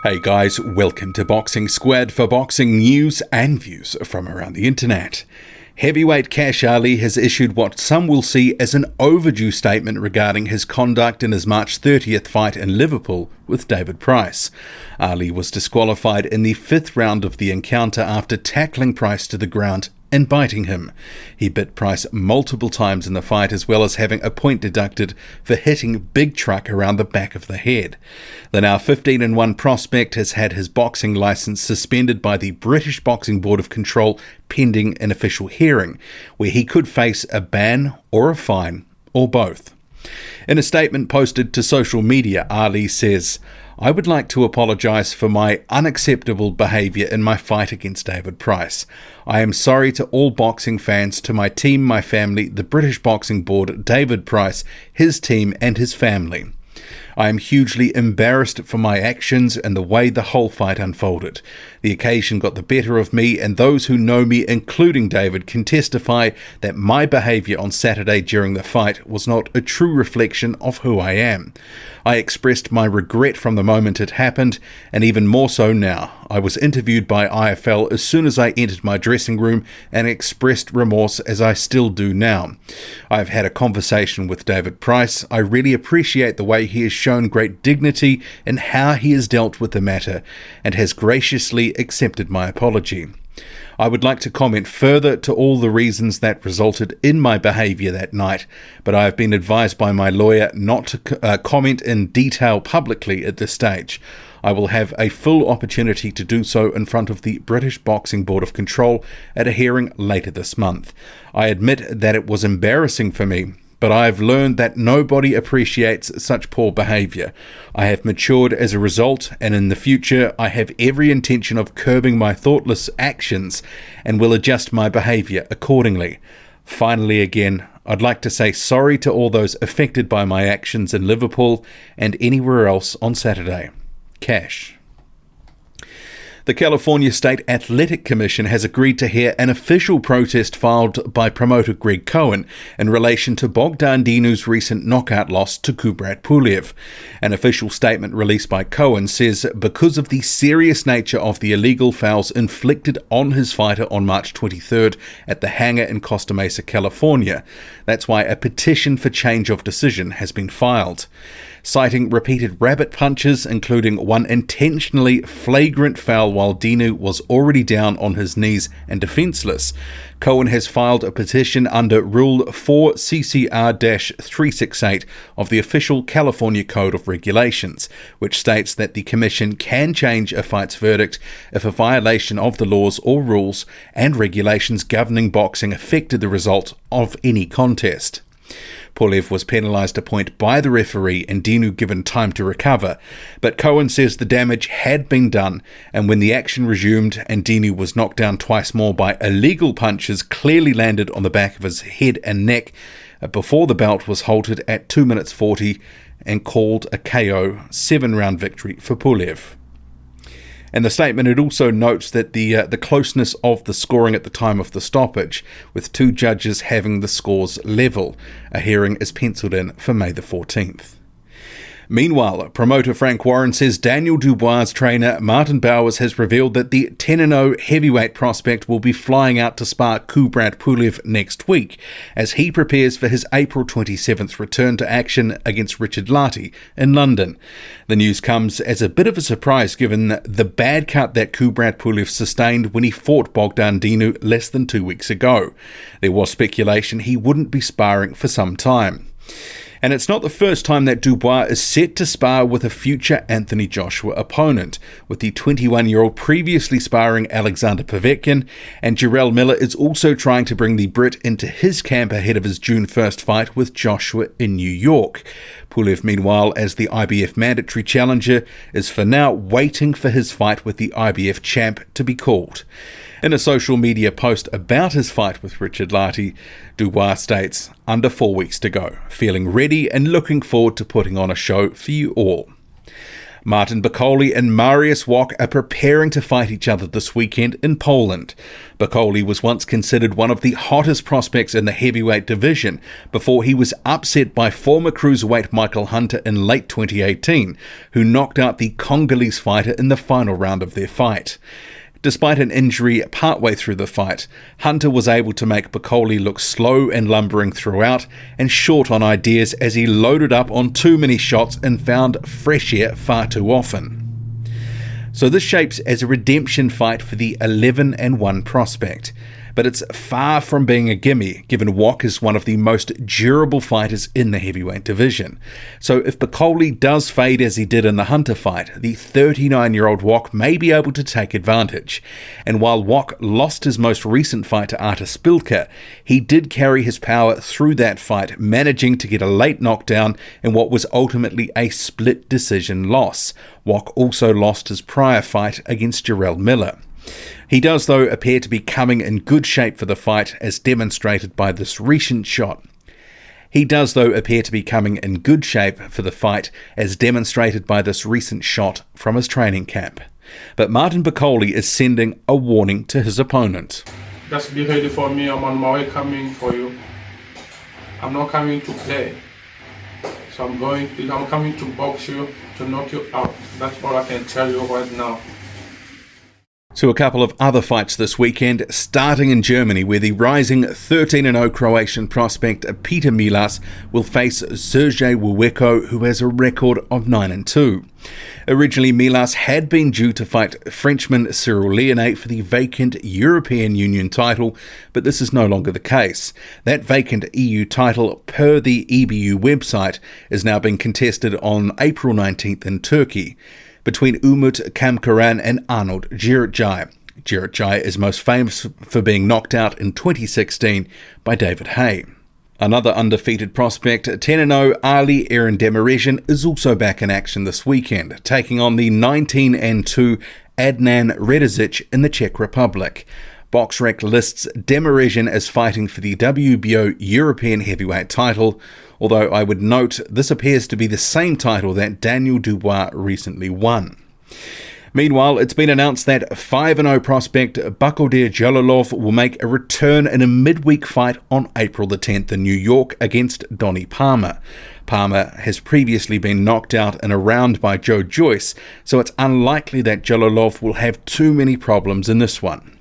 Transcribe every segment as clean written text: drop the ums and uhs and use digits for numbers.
Hey guys, welcome to Boxing Squad for boxing news and views from around the internet. Heavyweight Kash Ali has issued what some will see as an overdue statement regarding his conduct in his March 30th fight in Liverpool with David Price. Ali was disqualified in the 5th round of the encounter after tackling Price to the ground and biting him. He bit Price multiple times in the fight, as well as having a point deducted for hitting Big Truck around the back of the head. The now 15-1 prospect has had his boxing licence suspended by the British Boxing Board of Control pending an official hearing, where he could face a ban or a fine, or both. In a statement posted to social media, Ali says, "I would like to apologise for my unacceptable behaviour in my fight against David Price. I am sorry to all boxing fans, to my team, my family, the British Boxing Board, David Price, his team and his family. I am hugely embarrassed for my actions and the way the whole fight unfolded. The occasion got the better of me, and those who know me, including David, can testify that my behaviour on Saturday during the fight was not a true reflection of who I am. I expressed my regret from the moment it happened, and even more so now. I was interviewed by IFL as soon as I entered my dressing room and expressed remorse, as I still do now. I've had a conversation with David Price. I really appreciate the way he has shown great dignity in how he has dealt with the matter and has graciously accepted my apology. I would like to comment further to all the reasons that resulted in my behaviour that night, but I have been advised by my lawyer not to comment in detail publicly at this stage. I will have a full opportunity to do so in front of the British Boxing Board of Control at a hearing later this month. I admit that it was embarrassing for me, but I have learned that nobody appreciates such poor behaviour. I have matured as a result, and in the future I have every intention of curbing my thoughtless actions and will adjust my behaviour accordingly. Finally, again, I'd like to say sorry to all those affected by my actions in Liverpool and anywhere else on Saturday. Kash." The California State Athletic Commission has agreed to hear an official protest filed by promoter Greg Cohen in relation to Bogdan's recent knockout loss to Kubrat Pulev. An official statement released by Cohen says because of the serious nature of the illegal fouls inflicted on his fighter on March 23rd at the hangar in Costa Mesa, California, that's why a petition for change of decision has been filed. Citing repeated rabbit punches, including one intentionally flagrant foul while Dinu was already down on his knees and defenceless, Cohen has filed a petition under Rule 4 CCR-368 of the official California Code of Regulations, which states that the Commission can change a fight's verdict if a violation of the laws or rules and regulations governing boxing affected the result of any contest. Pulev was penalised a point by the referee and Dinu given time to recover, but Cohen says the damage had been done, and when the action resumed and Dinu was knocked down twice more by illegal punches clearly landed on the back of his head and neck before the bout was halted at 2 minutes 40 and called a KO 7-round victory for Pulev. In the statement, it also notes that the closeness of the scoring at the time of the stoppage, with two judges having the scores level. A hearing is penciled in for May the 14th. Meanwhile, promoter Frank Warren says Daniel Dubois' trainer Marvin Walk has revealed that the 10-0 heavyweight prospect will be flying out to spar Kubrat Pulev next week as he prepares for his April 27th return to action against Richard Lartey in London. The news comes as a bit of a surprise given the bad cut that Kubrat Pulev sustained when he fought Bogdan less than 2 weeks ago. There was speculation he wouldn't be sparring for some time. And it's not the first time that Dubois is set to spar with a future Anthony Joshua opponent, with the 21-year-old previously sparring Alexander Povetkin, and Jarrell Miller is also trying to bring the Brit into his camp ahead of his June 1st fight with Joshua in New York. Pulev, meanwhile, as the IBF mandatory challenger, is for now waiting for his fight with the IBF champ to be called. In a social media post about his fight with Richard Lartey, Dubois states, "Under 4 weeks to go, feeling ready and looking forward to putting on a show for you all." Martin Bucoli and Mariusz Walk are preparing to fight each other this weekend in Poland. Bucoli was once considered one of the hottest prospects in the heavyweight division before he was upset by former cruiserweight Michael Hunter in late 2018, who knocked out the Congolese fighter in the final round of their fight. Despite an injury partway through the fight, Hunter was able to make Bucoli look slow and lumbering throughout and short on ideas as he loaded up on too many shots and found fresh air far too often. So this shapes as a redemption fight for the 11-1 prospect. But it's far from being a gimme, given Walk is one of the most durable fighters in the heavyweight division. So if Bucoli does fade as he did in the Hunter fight, the 39-year-old Walk may be able to take advantage. And while Walk lost his most recent fight to Otto Allen, he did carry his power through that fight, managing to get a late knockdown in what was ultimately a split decision loss. Walk also lost his prior fight against Jarrell Miller. He does, though, appear to be coming in good shape for the fight, as demonstrated by this recent shot. From his training camp. But Martin Bucoli is sending a warning to his opponent. Just be ready for me. I'm on my way coming for you. I'm not coming to play. So I'm coming to box you, to knock you out. That's all I can tell you right now. To a couple of other fights this weekend, starting in Germany, where the rising 13-0 Croatian prospect Peter Milas will face Sergej Waweko, who has a record of 9-2. Originally, Milas had been due to fight Frenchman Cyril Leone for the vacant European Union title, but this is no longer the case. That vacant EU title, per the EBU website, is now being contested on April 19th in Turkey, between Umut Kamkaran and Arnold Gericay. Gericay is most famous for being knocked out in 2016 by David Haye. Another undefeated prospect, 10-0 Ali Dereck, is also back in action this weekend, taking on the 19-2 Adnan Redezic in the Czech Republic. BoxRec lists Dereck as fighting for the WBO European heavyweight title, although I would note this appears to be the same title that Daniel Dubois recently won. Meanwhile, it's been announced that 5-0 prospect Bakodir Jalolov will make a return in a midweek fight on April the 10th in New York against Donny Palmer. Palmer has previously been knocked out in a round by Joe Joyce, so it's unlikely that Jalolov will have too many problems in this one.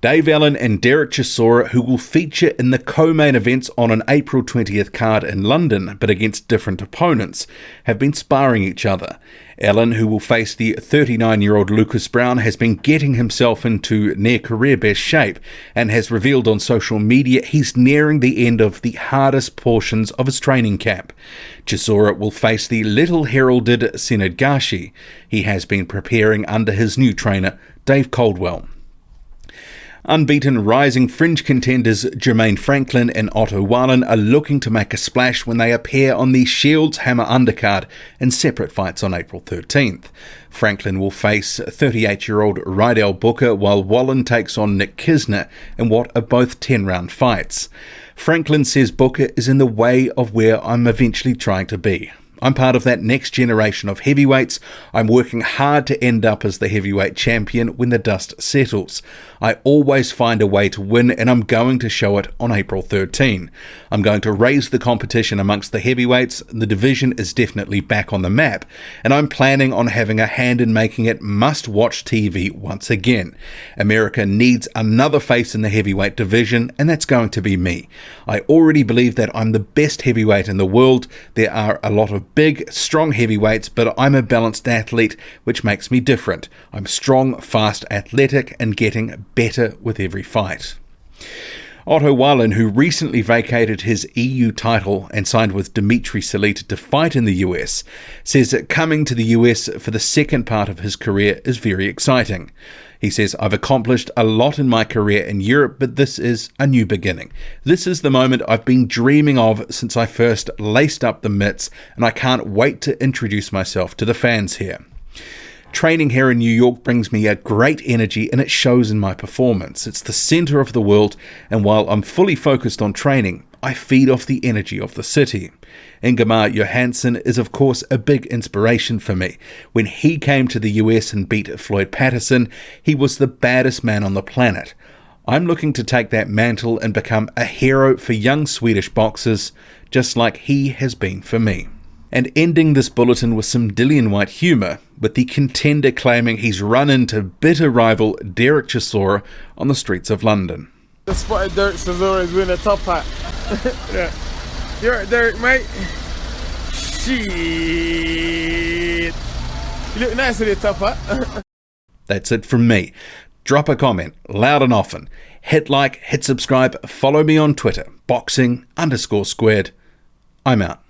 Dave Allen and Dereck Chisora, who will feature in the co-main events on an April 20th card in London, but against different opponents, have been sparring each other. Allen, who will face the 39-year-old Lucas Brown, has been getting himself into near career best shape and has revealed on social media he's nearing the end of the hardest portions of his training camp. Chisora will face the little heralded Senad Gashi. He has been preparing under his new trainer, Dave Caldwell. Unbeaten rising fringe contenders Germain Franklin and Otto Allen are looking to make a splash when they appear on the Shields Hammer undercard in separate fights on April 13th. Franklin will face 38-year-old Rydell Booker, while Wallen takes on Nick Kisner in what are both 10-round fights. Franklin says Booker is in the way of where I'm eventually trying to be. I'm part of that next generation of heavyweights. I'm working hard to end up as the heavyweight champion when the dust settles. I always find a way to win, and I'm going to show it on April 13. I'm going to raise the competition amongst the heavyweights. The division is definitely back on the map, and I'm planning on having a hand in making it must-watch TV once again. America needs another face in the heavyweight division, and that's going to be me. I already believe that I'm the best heavyweight in the world. There are a lot of big, strong heavyweights, but I'm a balanced athlete, which makes me different. I'm strong, fast, athletic, and getting better with every fight. Otto Allen, who recently vacated his EU title and signed with Dimitri Salit to fight in the US, says that coming to the US for the second part of his career is very exciting. He says, I've accomplished a lot in my career in Europe, but this is a new beginning. This is the moment I've been dreaming of since I first laced up the mitts, and I can't wait to introduce myself to the fans here. Training here in New York brings me a great energy, and it shows in my performance. It's the center of the world, and while I'm fully focused on training, I feed off the energy of the city. Ingemar Johansson is of course a big inspiration for me. When he came to the US and beat Floyd Patterson, he was the baddest man on the planet. I'm looking to take that mantle and become a hero for young Swedish boxers, just like he has been for me. And ending this bulletin with some Dillian White humour, with the contender claiming he's run into bitter rival Dereck Chisora on the streets of London. I spotted Dereck Chisora is wearing a top hat. Yeah. You're right, Dereck, mate. Shit. You look nice with your top hat. That's it from me. Drop a comment, loud and often. Hit like, hit subscribe, follow me on Twitter, boxing_squared. I'm out.